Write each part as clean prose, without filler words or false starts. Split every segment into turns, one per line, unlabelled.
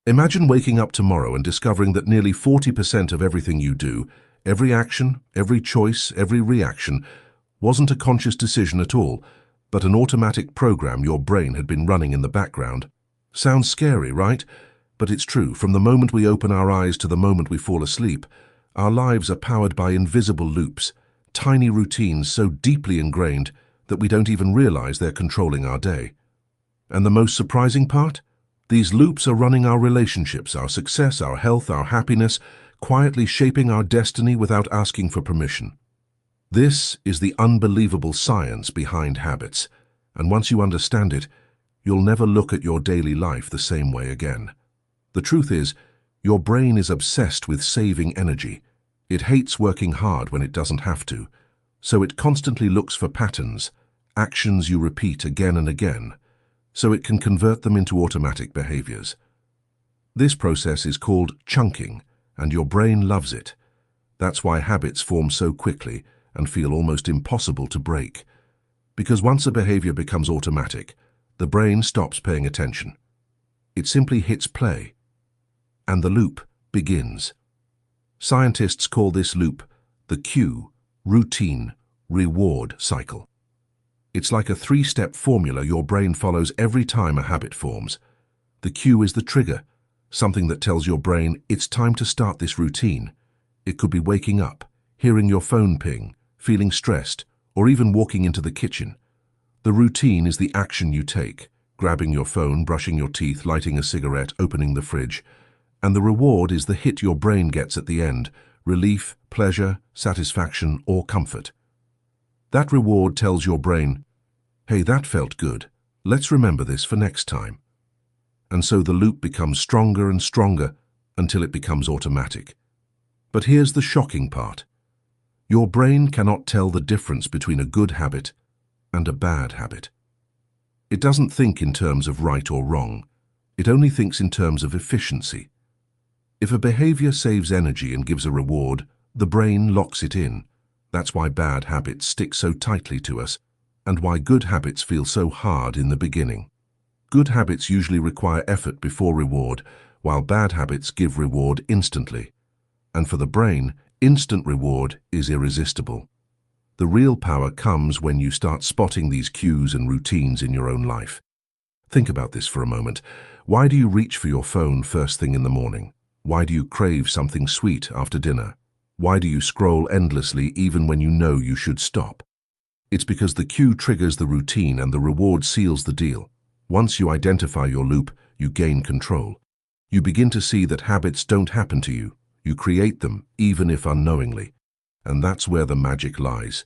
Imagine waking up tomorrow and discovering that nearly 40% of everything you do, every action, every choice, every reaction, wasn't a conscious decision at all, but an automatic program your brain had been running in the background. Sounds scary, right? But it's true. From the moment we open our eyes to the moment we fall asleep, our lives are powered by invisible loops, tiny routines so deeply ingrained that we don't even realize they're controlling our day. And the most surprising part? These loops are running our relationships, our success, our health, our happiness, quietly shaping our destiny without asking for permission. This is the unbelievable science behind habits, and once you understand it, you'll never look at your daily life the same way again. The truth is, your brain is obsessed with saving energy. It hates working hard when it doesn't have to, so it constantly looks for patterns, actions you repeat again and again, so it can convert them into automatic behaviors. This process is called chunking, and your brain loves it. That's why habits form so quickly and feel almost impossible to break. Because once a behavior becomes automatic, the brain stops paying attention. It simply hits play, and the loop begins. Scientists call this loop the cue, routine, reward cycle. It's like a three-step formula your brain follows every time a habit forms. The cue is the trigger, something that tells your brain it's time to start this routine. It could be waking up, hearing your phone ping, feeling stressed, or even walking into the kitchen. The routine is the action you take, grabbing your phone, brushing your teeth, lighting a cigarette, opening the fridge. And the reward is the hit your brain gets at the end, relief, pleasure, satisfaction, or comfort. That reward tells your brain, hey, that felt good. Let's remember this for next time. And so the loop becomes stronger and stronger until it becomes automatic. But here's the shocking part. Your brain cannot tell the difference between a good habit and a bad habit. It doesn't think in terms of right or wrong. It only thinks in terms of efficiency. If a behavior saves energy and gives a reward, the brain locks it in. That's why bad habits stick so tightly to us, and why good habits feel so hard in the beginning. Good habits usually require effort before reward, while bad habits give reward instantly. And for the brain, instant reward is irresistible. The real power comes when you start spotting these cues and routines in your own life. Think about this for a moment. Why do you reach for your phone first thing in the morning? Why do you crave something sweet after dinner? Why do you scroll endlessly even when you know you should stop? It's because the cue triggers the routine and the reward seals the deal. Once you identify your loop, you gain control. You begin to see that habits don't happen to you. You create them, even if unknowingly. And that's where the magic lies.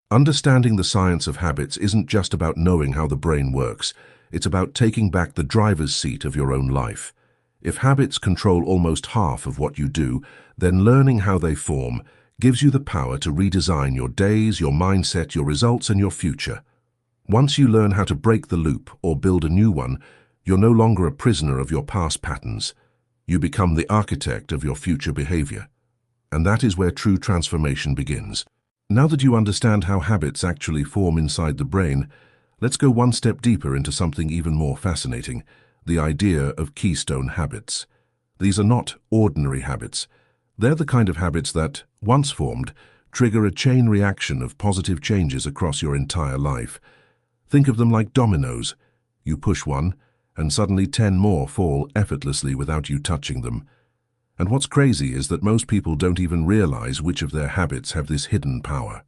Understanding the science of habits isn't just about knowing how the brain works. It's about taking back the driver's seat of your own life. If habits control almost half of what you do, then learning how they form gives you the power to redesign your days, your mindset, your results, and your future. Once you learn how to break the loop or build a new one, you're no longer a prisoner of your past patterns. You become the architect of your future behavior. And that is where true transformation begins. Now that you understand how habits actually form inside the brain, let's go one step deeper into something even more fascinating, the idea of keystone habits. These are not ordinary habits. They're the kind of habits that, once formed, trigger a chain reaction of positive changes across your entire life. Think of them like dominoes. You push one, and suddenly 10 more fall effortlessly without you touching them. And what's crazy is that most people don't even realize which of their habits have this hidden power.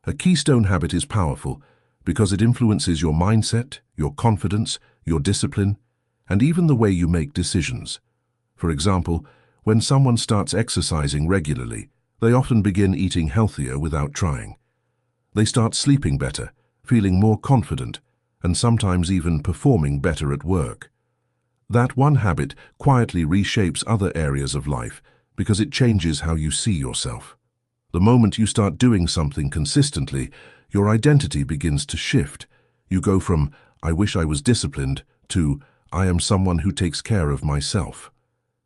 A keystone habit is powerful because it influences your mindset, your confidence, your discipline, and even the way you make decisions. For example, when someone starts exercising regularly, they often begin eating healthier without trying. They start sleeping better, feeling more confident, and sometimes even performing better at work. That one habit quietly reshapes other areas of life because it changes how you see yourself. The moment you start doing something consistently, your identity begins to shift. You go from, I wish I was disciplined, to, I am someone who takes care of myself.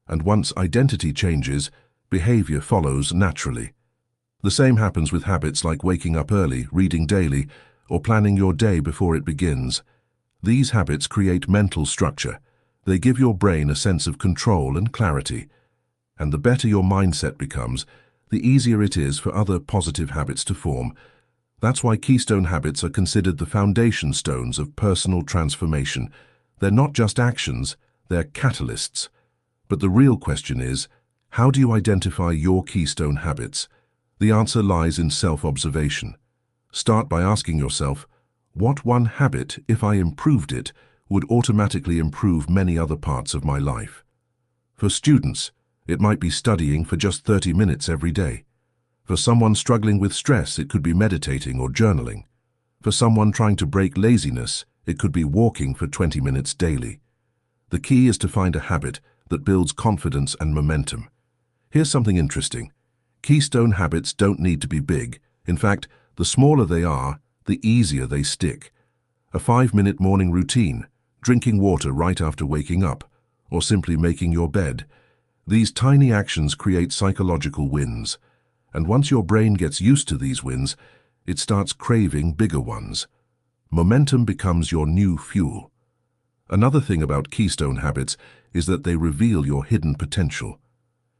And once identity changes, behavior follows naturally. The same happens with habits like waking up early, reading daily, or planning your day before it begins. These habits create mental structure. They give your brain a sense of control and clarity. And the better your mindset becomes, the easier it is for other positive habits to form. That's why keystone habits are considered the foundation stones of personal transformation. They're not just actions, they're catalysts. But the real question is, how do you identify your keystone habits? The answer lies in self-observation. Start by asking yourself, what one habit, if I improved it, would automatically improve many other parts of my life? For students, it might be studying for just 30 minutes every day. For someone struggling with stress, it could be meditating or journaling. For someone trying to break laziness, it could be walking for 20 minutes daily. The key is to find a habit that builds confidence and momentum. Here's something interesting. Keystone habits don't need to be big. In fact, the smaller they are, the easier they stick. A 5-minute morning routine, drinking water right after waking up, or simply making your bed. These tiny actions create psychological wins. And once your brain gets used to these wins, it starts craving bigger ones. Momentum becomes your new fuel. Another thing about keystone habits is that they reveal your hidden potential.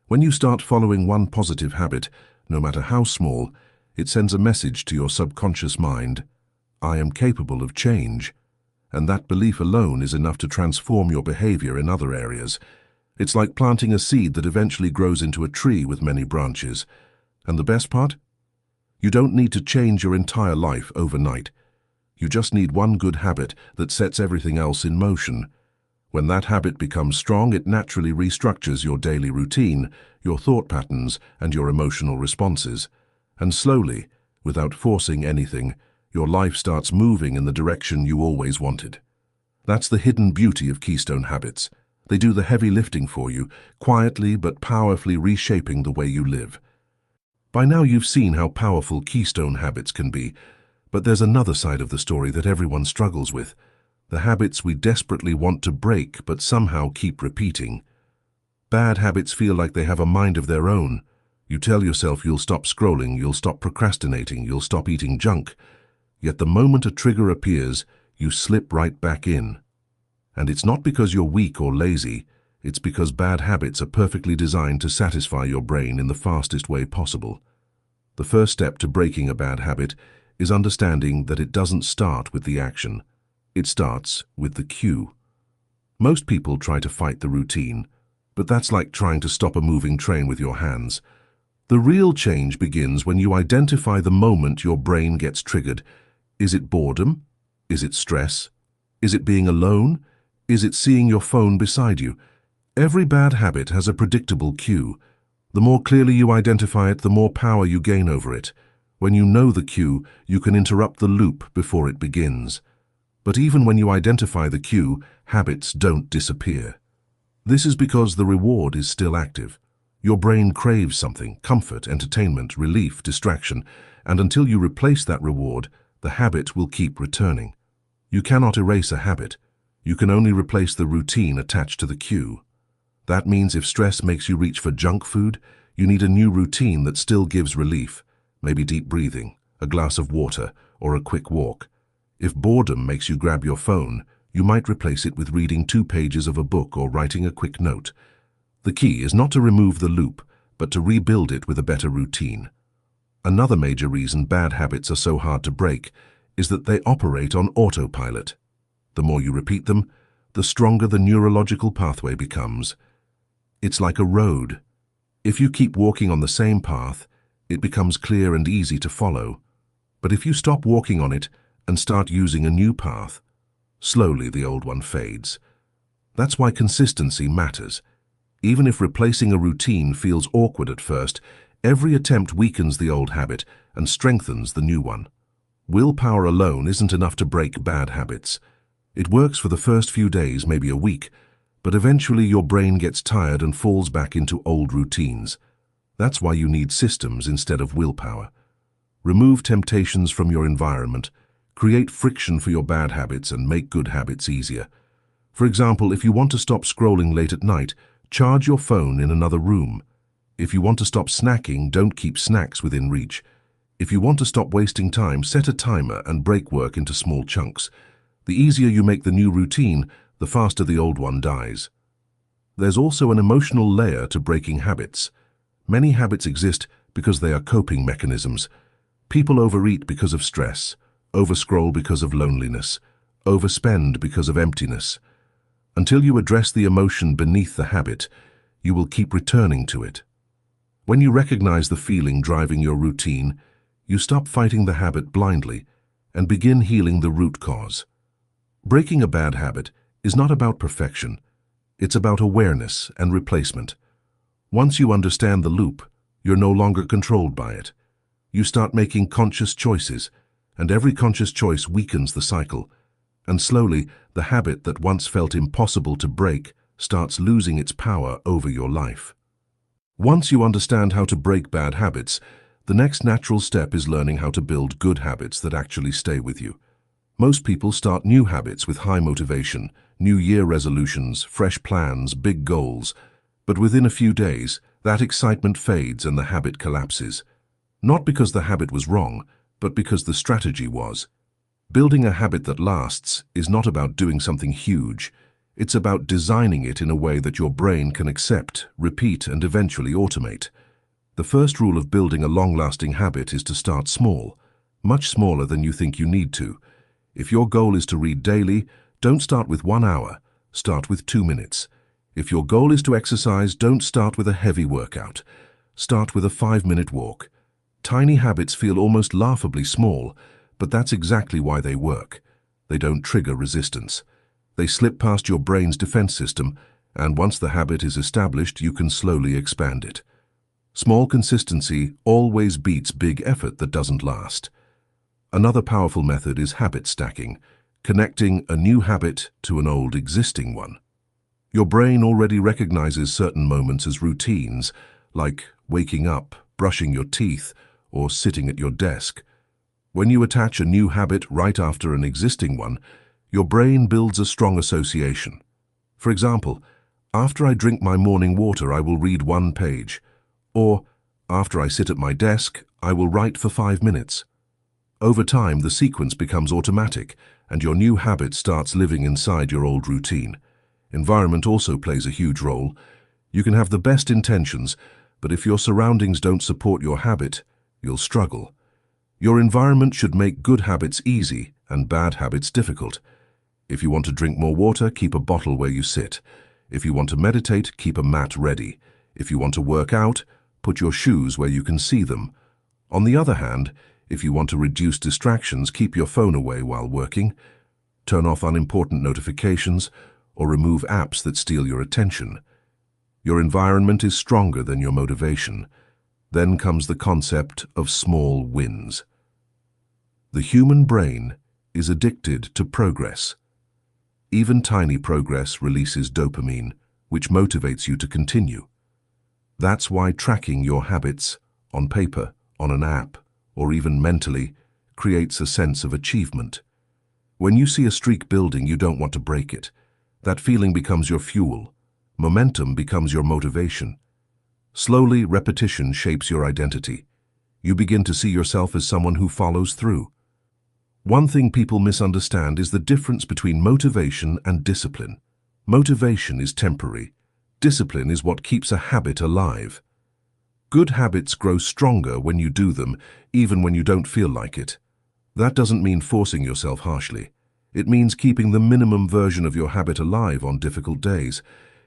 When you start following one positive habit, no matter how small, it sends a message to your subconscious mind, I am capable of change. And that belief alone is enough to transform your behavior in other areas. It's like planting a seed that eventually grows into a tree with many branches. And the best part? You don't need to change your entire life overnight. You just need one good habit that sets everything else in motion. When that habit becomes strong, it naturally restructures your daily routine, your thought patterns, and your emotional responses. And slowly, without forcing anything, your life starts moving in the direction you always wanted. That's the hidden beauty of keystone habits. They do the heavy lifting for you, quietly but powerfully reshaping the way you live. By now you've seen how powerful keystone habits can be, but there's another side of the story that everyone struggles with. The habits we desperately want to break but somehow keep repeating. Bad habits feel like they have a mind of their own. You tell yourself you'll stop scrolling, you'll stop procrastinating, you'll stop eating junk. Yet the moment a trigger appears, you slip right back in. And it's not because you're weak or lazy, it's because bad habits are perfectly designed to satisfy your brain in the fastest way possible. The first step to breaking a bad habit is understanding that it doesn't start with the action. It starts with the cue. Most people try to fight the routine, but that's like trying to stop a moving train with your hands. The real change begins when you identify the moment your brain gets triggered. Is it boredom? Is it stress? Is it being alone? Is it seeing your phone beside you? Every bad habit has a predictable cue. The more clearly you identify it, the more power you gain over it. When you know the cue, you can interrupt the loop before it begins. But even when you identify the cue, habits don't disappear. This is because the reward is still active. Your brain craves something: comfort, entertainment, relief, distraction, and until you replace that reward, the habit will keep returning. You cannot erase a habit. You can only replace the routine attached to the cue. That means if stress makes you reach for junk food, you need a new routine that still gives relief, maybe deep breathing, a glass of water, or a quick walk. If boredom makes you grab your phone, you might replace it with reading 2 pages of a book or writing a quick note. The key is not to remove the loop, but to rebuild it with a better routine. Another major reason bad habits are so hard to break is that they operate on autopilot. The more you repeat them, the stronger the neurological pathway becomes. It's like a road. If you keep walking on the same path, it becomes clear and easy to follow. But if you stop walking on it and start using a new path, slowly the old one fades. That's why consistency matters. Even if replacing a routine feels awkward at first, every attempt weakens the old habit and strengthens the new one. Willpower alone isn't enough to break bad habits. It works for the first few days, maybe a week, but eventually your brain gets tired and falls back into old routines. That's why you need systems instead of willpower. Remove temptations from your environment, create friction for your bad habits, and make good habits easier. For example, if you want to stop scrolling late at night, charge your phone in another room. If you want to stop snacking, don't keep snacks within reach. If you want to stop wasting time, set a timer and break work into small chunks. The easier you make the new routine, the faster the old one dies. There's also an emotional layer to breaking habits. Many habits exist because they are coping mechanisms. People overeat because of stress, overscroll because of loneliness, overspend because of emptiness. Until you address the emotion beneath the habit, you will keep returning to it. When you recognize the feeling driving your routine, you stop fighting the habit blindly and begin healing the root cause. Breaking a bad habit is not about perfection. It's about awareness and replacement. Once you understand the loop, you're no longer controlled by it. You start making conscious choices, and every conscious choice weakens the cycle. And slowly, the habit that once felt impossible to break starts losing its power over your life. Once you understand how to break bad habits, the next natural step is learning how to build good habits that actually stay with you. Most people start new habits with high motivation, New Year resolutions, fresh plans, big goals. But within a few days, that excitement fades and the habit collapses. Not because the habit was wrong, but because the strategy was. Building a habit that lasts is not about doing something huge. It's about designing it in a way that your brain can accept, repeat, and eventually automate. The first rule of building a long-lasting habit is to start small, much smaller than you think you need to. If your goal is to read daily, don't start with 1 hour, start with 2 minutes. If your goal is to exercise, don't start with a heavy workout. Start with a 5-minute walk. Tiny habits feel almost laughably small, but that's exactly why they work. They don't trigger resistance. They slip past your brain's defense system, and once the habit is established, you can slowly expand it. Small consistency always beats big effort that doesn't last. Another powerful method is habit stacking, connecting a new habit to an old existing one. Your brain already recognizes certain moments as routines, like waking up, brushing your teeth, or sitting at your desk. When you attach a new habit right after an existing one, your brain builds a strong association. For example, after I drink my morning water, I will read 1 page. Or, after I sit at my desk, I will write for 5 minutes. Over time, the sequence becomes automatic, and your new habit starts living inside your old routine. Environment also plays a huge role. You can have the best intentions, but if your surroundings don't support your habit, you'll struggle. Your environment should make good habits easy and bad habits difficult. If you want to drink more water, keep a bottle where you sit. If you want to meditate, keep a mat ready. If you want to work out, put your shoes where you can see them. On the other hand, if you want to reduce distractions, keep your phone away while working. Turn off unimportant notifications or remove apps that steal your attention. Your environment is stronger than your motivation. Then comes the concept of small wins. The human brain is addicted to progress. Even tiny progress releases dopamine, which motivates you to continue. That's why tracking your habits on paper, on an app, or even mentally creates a sense of achievement. When you see a streak building, you don't want to break it. That feeling becomes your fuel. Momentum becomes your motivation. Slowly, repetition shapes your identity. You begin to see yourself as someone who follows through. One thing people misunderstand is the difference between motivation and discipline. Motivation is temporary. Discipline is what keeps a habit alive. Good habits grow stronger when you do them, even when you don't feel like it. That doesn't mean forcing yourself harshly. It means keeping the minimum version of your habit alive on difficult days.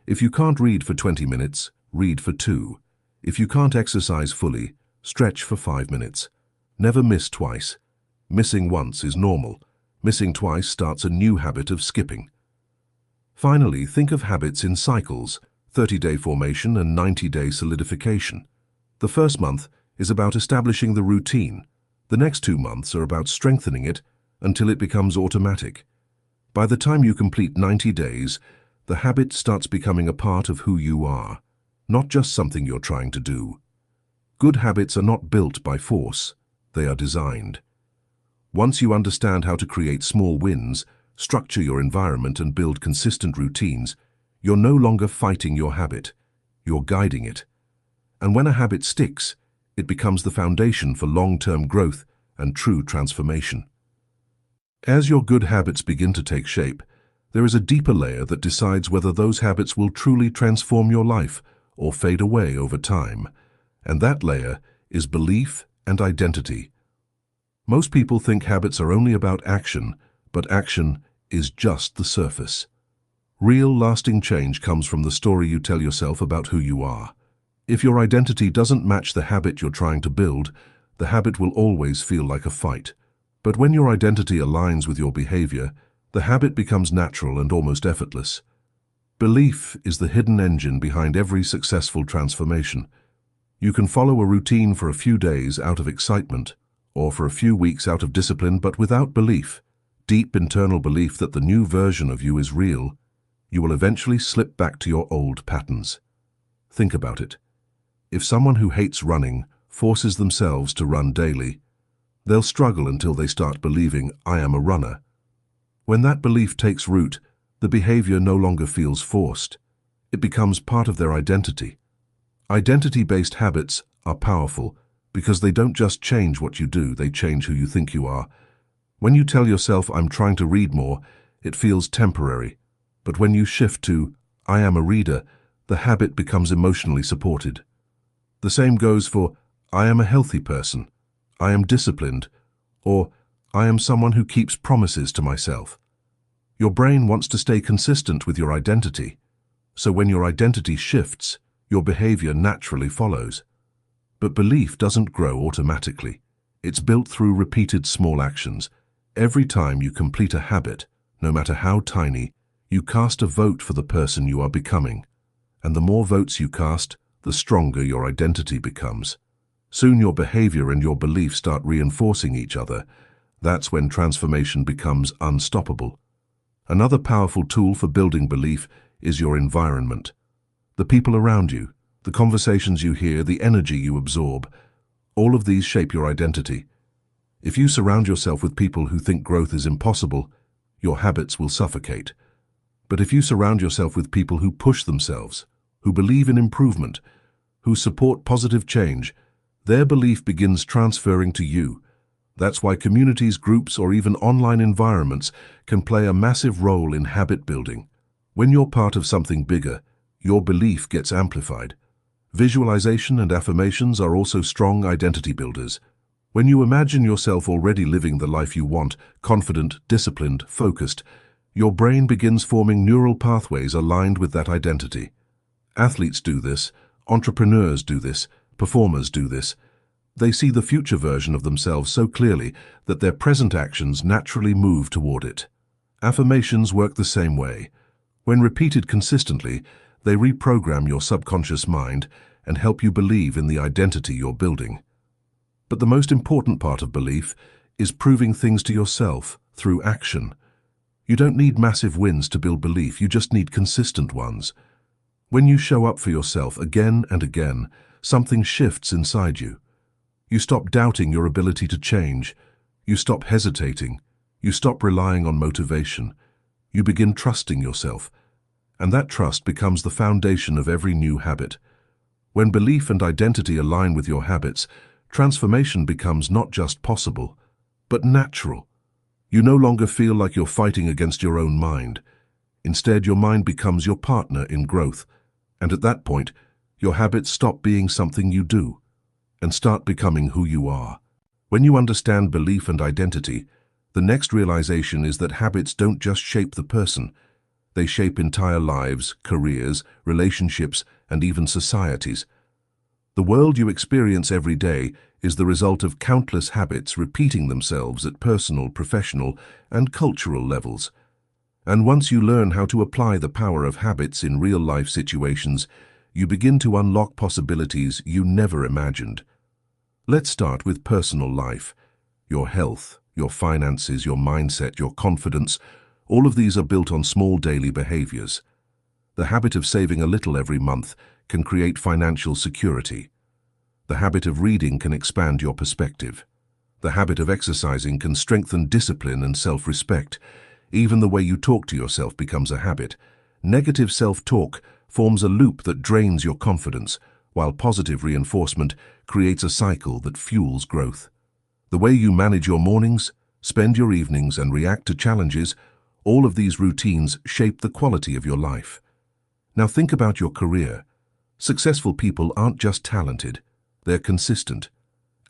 If you can't read for 20 minutes, read for 2. If you can't exercise fully, stretch for 5 minutes. Never miss twice. Missing once is normal. Missing twice starts a new habit of skipping. Finally, think of habits in cycles, 30-day formation and 90-day solidification. The first month is about establishing the routine. The next 2 months are about strengthening it until it becomes automatic. By the time you complete 90 days, the habit starts becoming a part of who you are, not just something you're trying to do. Good habits are not built by force, they are designed. Once you understand how to create small wins, structure your environment and build consistent routines, you're no longer fighting your habit, you're guiding it. And when a habit sticks, it becomes the foundation for long-term growth and true transformation. As your good habits begin to take shape, There is a deeper layer that decides whether those habits will truly transform your life or fade away over time. And that layer is belief and identity. Most people think habits are only about action, but action is just the surface. Real, lasting change comes from the story you tell yourself about who you are. If your identity doesn't match the habit you're trying to build, the habit will always feel like a fight. But when your identity aligns with your behavior, the habit becomes natural and almost effortless. Belief is the hidden engine behind every successful transformation. You can follow a routine for a few days out of excitement, or for a few weeks out of discipline, but without belief, deep internal belief that the new version of you is real, you will eventually slip back to your old patterns. Think about it. If someone who hates running forces themselves to run daily, they'll struggle until they start believing, "I am a runner." When that belief takes root, the behavior no longer feels forced. It becomes part of their identity. Identity-based habits are powerful because they don't just change what you do, they change who you think you are. When you tell yourself, "I'm trying to read more," it feels temporary. But when you shift to, "I am a reader," the habit becomes emotionally supported. The same goes for, "I am a healthy person," "I am disciplined," or "I am someone who keeps promises to myself." Your brain wants to stay consistent with your identity, so when your identity shifts, your behavior naturally follows. But belief doesn't grow automatically. It's built through repeated small actions. Every time you complete a habit, no matter how tiny, you cast a vote for the person you are becoming. And the more votes you cast, the stronger your identity becomes. Soon your behavior and your belief start reinforcing each other. That's when transformation becomes unstoppable. Another powerful tool for building belief is your environment. The people around you, the conversations you hear, the energy you absorb, all of these shape your identity. If you surround yourself with people who think growth is impossible, your habits will suffocate. But if you surround yourself with people who push themselves, who believe in improvement, who support positive change, their belief begins transferring to you. That's why communities, groups, or even online environments can play a massive role in habit building. When you're part of something bigger, your belief gets amplified. Visualization and affirmations are also strong identity builders. When you imagine yourself already living the life you want, confident, disciplined, focused, your brain begins forming neural pathways aligned with that identity. Athletes do this, entrepreneurs do this, performers do this. They see the future version of themselves so clearly that their present actions naturally move toward it. Affirmations work the same way. When repeated consistently, they reprogram your subconscious mind and help you believe in the identity you're building. But the most important part of belief is proving things to yourself through action. You don't need massive wins to build belief, you just need consistent ones. When you show up for yourself again and again, something shifts inside you. You stop doubting your ability to change. You stop hesitating. You stop relying on motivation. You begin trusting yourself. And that trust becomes the foundation of every new habit. When belief and identity align with your habits, transformation becomes not just possible, but natural. You no longer feel like you're fighting against your own mind. Instead, your mind becomes your partner in growth. And at that point, your habits stop being something you do and start becoming who you are. When you understand belief and identity, the next realization is that habits don't just shape the person. They shape entire lives, careers, relationships, and even societies. The world you experience every day is the result of countless habits repeating themselves at personal, professional, and cultural levels. And once you learn how to apply the power of habits in real-life situations, you begin to unlock possibilities you never imagined. Let's start with personal life. Your health, your finances, your mindset, your confidence, all of these are built on small daily behaviors. The habit of saving a little every month can create financial security. The habit of reading can expand your perspective. The habit of exercising can strengthen discipline and self-respect. Even the way you talk to yourself becomes a habit. Negative self-talk forms a loop that drains your confidence, while positive reinforcement creates a cycle that fuels growth. The way you manage your mornings, spend your evenings, and react to challenges, All of these routines shape the quality of your life. Now think about your career. Successful people aren't just talented, they're consistent.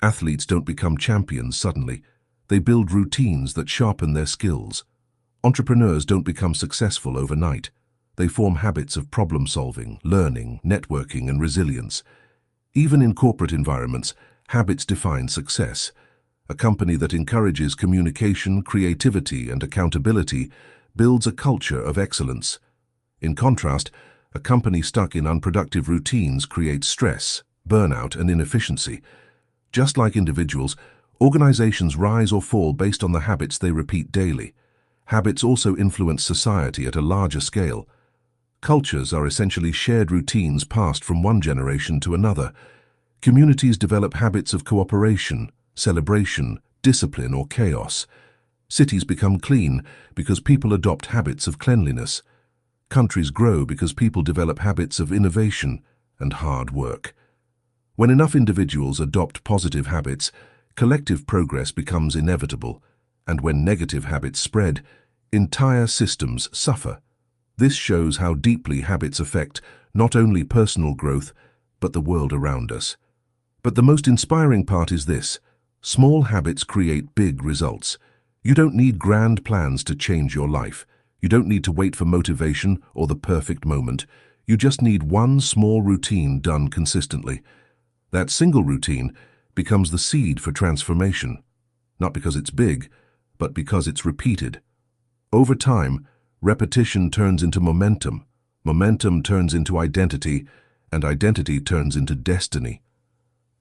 Athletes don't become champions suddenly. They build routines that sharpen their skills. Entrepreneurs don't become successful overnight. They form habits of problem-solving, learning, networking, and resilience. Even in corporate environments, habits define success. A company that encourages communication, creativity, and accountability builds a culture of excellence. In contrast, a company stuck in unproductive routines creates stress, burnout, and inefficiency. Just like individuals, organizations rise or fall based on the habits they repeat daily. Habits also influence society at a larger scale. Cultures are essentially shared routines passed from one generation to another. Communities develop habits of cooperation, celebration, discipline, or chaos. Cities become clean because people adopt habits of cleanliness. Countries grow because people develop habits of innovation and hard work. When enough individuals adopt positive habits, collective progress becomes inevitable, and when negative habits spread, entire systems suffer. This shows how deeply habits affect not only personal growth, but the world around us. But the most inspiring part is this: small habits create big results. You don't need grand plans to change your life. You don't need to wait for motivation or the perfect moment. You just need one small routine done consistently. That single routine becomes the seed for transformation, not because it's big, but because it's repeated. Over time, repetition turns into momentum, momentum turns into identity, and identity turns into destiny.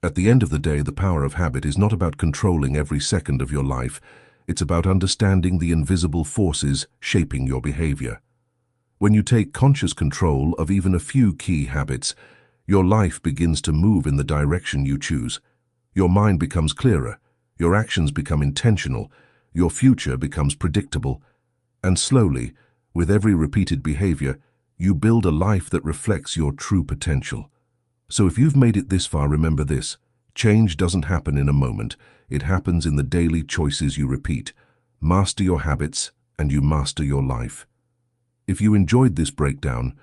At the end of the day, the power of habit is not about controlling every second of your life. It's about understanding the invisible forces shaping your behavior. When you take conscious control of even a few key habits, your life begins to move in the direction you choose. Your mind becomes clearer, your actions become intentional, your future becomes predictable, and slowly, with every repeated behavior, you build a life that reflects your true potential. So if you've made it this far, remember this: change doesn't happen in a moment. It happens in the daily choices you repeat. Master your habits, and you master your life. If you enjoyed this breakdown,